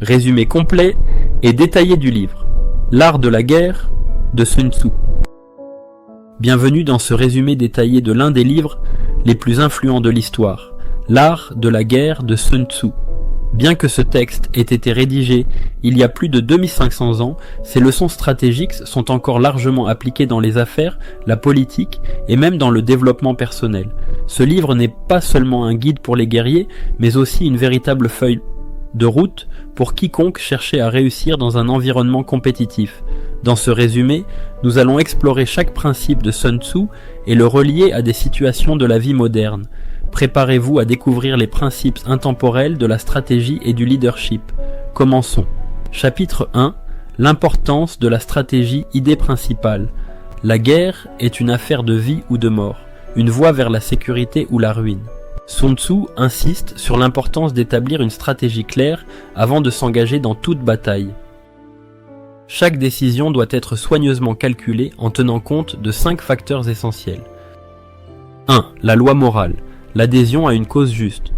Résumé complet et détaillé du livre L'art de la guerre de Sun Tzu. Bienvenue dans ce résumé détaillé de l'un des livres les plus influents de l'histoire, L'art de la guerre de Sun Tzu. Bien que ce texte ait été rédigé il y a plus de 2500 ans, ses leçons stratégiques sont encore largement appliquées dans les affaires, la politique et même dans le développement personnel. Ce livre n'est pas seulement un guide pour les guerriers, mais aussi une véritable feuille de route pour quiconque cherchait à réussir dans un environnement compétitif. Dans ce résumé, nous allons explorer chaque principe de Sun Tzu et le relier à des situations de la vie moderne. Préparez-vous à découvrir les principes intemporels de la stratégie et du leadership. Commençons. Chapitre 1. L'importance de la stratégie, idée principale. La guerre est une affaire de vie ou de mort, une voie vers la sécurité ou la ruine. Sun Tzu insiste sur l'importance d'établir une stratégie claire avant de s'engager dans toute bataille. Chaque décision doit être soigneusement calculée en tenant compte de 5 facteurs essentiels. 1. La loi morale, l'adhésion à une cause juste.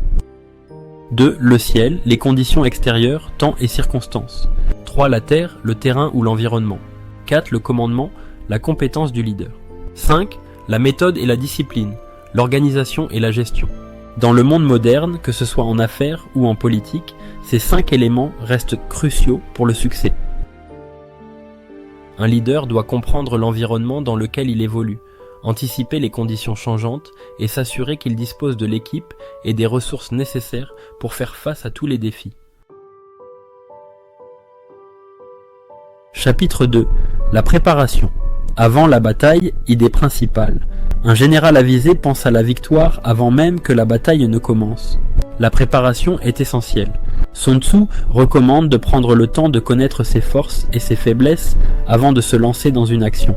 2. Le ciel, les conditions extérieures, temps et circonstances. 3. La terre, le terrain ou l'environnement. 4. Le commandement, la compétence du leader. 5. La méthode et la discipline, l'organisation et la gestion. Dans le monde moderne, que ce soit en affaires ou en politique, ces 5 éléments restent cruciaux pour le succès. Un leader doit comprendre l'environnement dans lequel il évolue, anticiper les conditions changeantes et s'assurer qu'il dispose de l'équipe et des ressources nécessaires pour faire face à tous les défis. Chapitre 2. La préparation. Avant la bataille, idée principale. Un général avisé pense à la victoire avant même que la bataille ne commence. La préparation est essentielle. Sun Tzu recommande de prendre le temps de connaître ses forces et ses faiblesses avant de se lancer dans une action.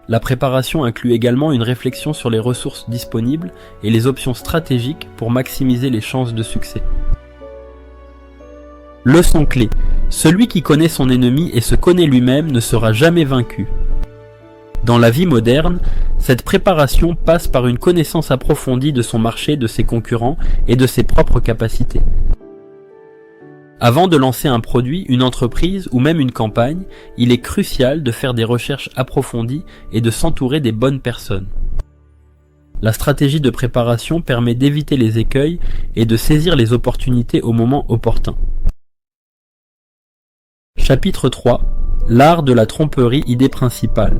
La préparation inclut également une réflexion sur les ressources disponibles et les options stratégiques pour maximiser les chances de succès. Leçon clé. Celui qui connaît son ennemi et se connaît lui-même ne sera jamais vaincu. Dans la vie moderne, cette préparation passe par une connaissance approfondie de son marché, de ses concurrents et de ses propres capacités. Avant de lancer un produit, une entreprise ou même une campagne, il est crucial de faire des recherches approfondies et de s'entourer des bonnes personnes. La stratégie de préparation permet d'éviter les écueils et de saisir les opportunités au moment opportun. Chapitre 3. L'art de la tromperie, idée principale.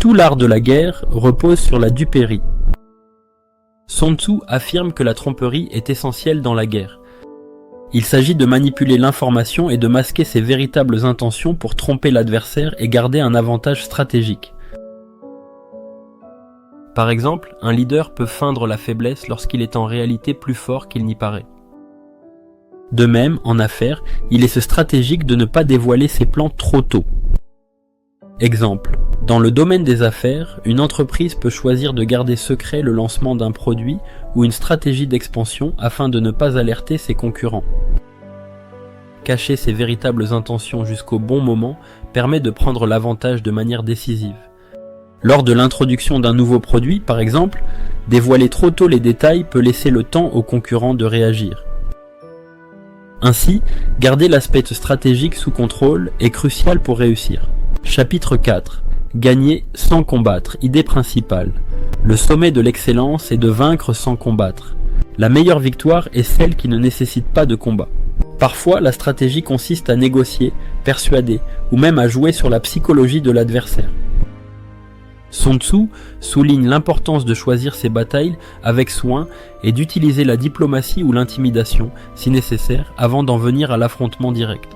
Tout l'art de la guerre repose sur la duperie. Sun Tzu affirme que la tromperie est essentielle dans la guerre. Il s'agit de manipuler l'information et de masquer ses véritables intentions pour tromper l'adversaire et garder un avantage stratégique. Par exemple, un leader peut feindre la faiblesse lorsqu'il est en réalité plus fort qu'il n'y paraît. De même, en affaires, il est stratégique de ne pas dévoiler ses plans trop tôt. Exemple, dans le domaine des affaires, une entreprise peut choisir de garder secret le lancement d'un produit ou une stratégie d'expansion afin de ne pas alerter ses concurrents. Cacher ses véritables intentions jusqu'au bon moment permet de prendre l'avantage de manière décisive. Lors de l'introduction d'un nouveau produit, par exemple, dévoiler trop tôt les détails peut laisser le temps aux concurrents de réagir. Ainsi, garder l'aspect stratégique sous contrôle est crucial pour réussir. Chapitre 4. Gagner sans combattre, idée principale. Le sommet de l'excellence est de vaincre sans combattre. La meilleure victoire est celle qui ne nécessite pas de combat. Parfois, la stratégie consiste à négocier, persuader, ou même à jouer sur la psychologie de l'adversaire. Sun Tzu souligne l'importance de choisir ses batailles avec soin et d'utiliser la diplomatie ou l'intimidation, si nécessaire, avant d'en venir à l'affrontement direct.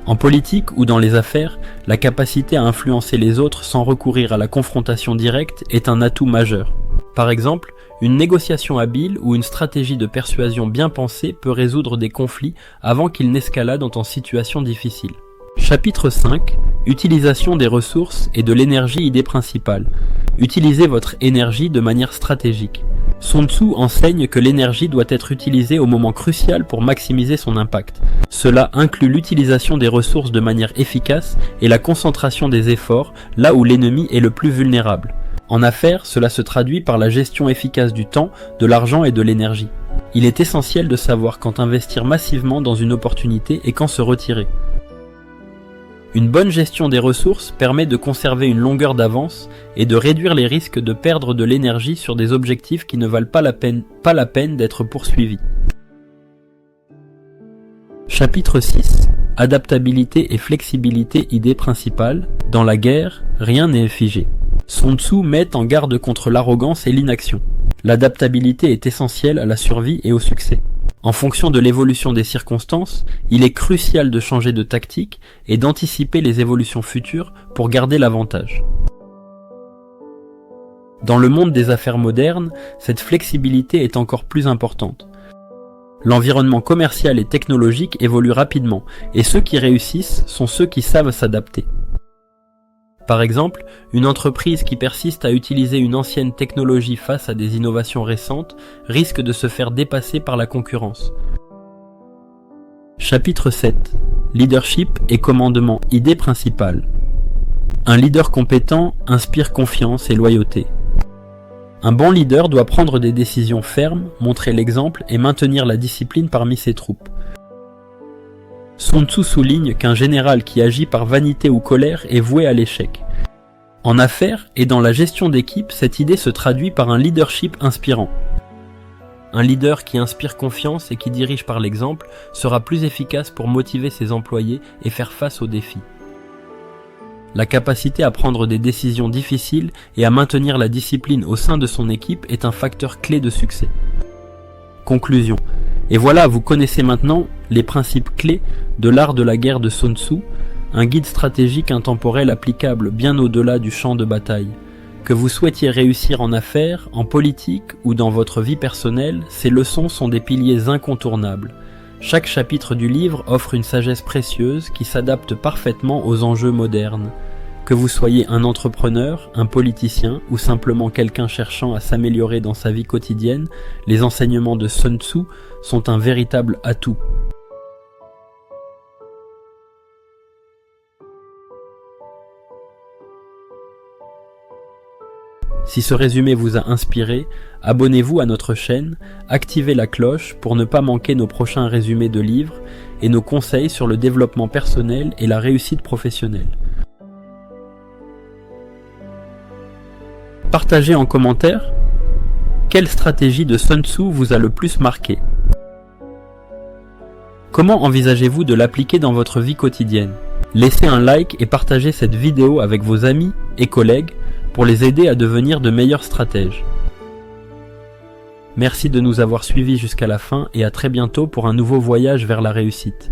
En politique ou dans les affaires, la capacité à influencer les autres sans recourir à la confrontation directe est un atout majeur. Par exemple, une négociation habile ou une stratégie de persuasion bien pensée peut résoudre des conflits avant qu'ils n'escaladent en situation difficile. Chapitre 5. Utilisation des ressources et de l'énergie, idée principale. Utilisez votre énergie de manière stratégique. Sun Tzu enseigne que l'énergie doit être utilisée au moment crucial pour maximiser son impact. Cela inclut l'utilisation des ressources de manière efficace et la concentration des efforts là où l'ennemi est le plus vulnérable. En affaires, cela se traduit par la gestion efficace du temps, de l'argent et de l'énergie. Il est essentiel de savoir quand investir massivement dans une opportunité et quand se retirer. Une bonne gestion des ressources permet de conserver une longueur d'avance et de réduire les risques de perdre de l'énergie sur des objectifs qui ne valent pas la peine d'être poursuivis. Chapitre 6. Adaptabilité et flexibilité, idée principale. Dans la guerre, rien n'est figé. Sun Tzu met en garde contre l'arrogance et l'inaction. L'adaptabilité est essentielle à la survie et au succès. En fonction de l'évolution des circonstances, il est crucial de changer de tactique et d'anticiper les évolutions futures pour garder l'avantage. Dans le monde des affaires modernes, cette flexibilité est encore plus importante. L'environnement commercial et technologique évolue rapidement, et ceux qui réussissent sont ceux qui savent s'adapter. Par exemple, une entreprise qui persiste à utiliser une ancienne technologie face à des innovations récentes risque de se faire dépasser par la concurrence. Chapitre 7. Leadership et commandement, idée principale. Un leader compétent inspire confiance et loyauté. Un bon leader doit prendre des décisions fermes, montrer l'exemple et maintenir la discipline parmi ses troupes. Sun Tzu souligne qu'un général qui agit par vanité ou colère est voué à l'échec. En affaires et dans la gestion d'équipe, cette idée se traduit par un leadership inspirant. Un leader qui inspire confiance et qui dirige par l'exemple sera plus efficace pour motiver ses employés et faire face aux défis. La capacité à prendre des décisions difficiles et à maintenir la discipline au sein de son équipe est un facteur clé de succès. Conclusion. Et voilà, vous connaissez maintenant les principes clés de l'art de la guerre de Sun Tzu, un guide stratégique intemporel applicable bien au-delà du champ de bataille. Que vous souhaitiez réussir en affaires, en politique ou dans votre vie personnelle, ces leçons sont des piliers incontournables. Chaque chapitre du livre offre une sagesse précieuse qui s'adapte parfaitement aux enjeux modernes. Que vous soyez un entrepreneur, un politicien ou simplement quelqu'un cherchant à s'améliorer dans sa vie quotidienne, les enseignements de Sun Tzu sont un véritable atout. Si ce résumé vous a inspiré, abonnez-vous à notre chaîne, activez la cloche pour ne pas manquer nos prochains résumés de livres et nos conseils sur le développement personnel et la réussite professionnelle. Partagez en commentaire quelle stratégie de Sun Tzu vous a le plus marqué. Comment envisagez-vous de l'appliquer dans votre vie quotidienne? Laissez un like et partagez cette vidéo avec vos amis et collègues pour les aider à devenir de meilleurs stratèges. Merci de nous avoir suivis jusqu'à la fin et à très bientôt pour un nouveau voyage vers la réussite.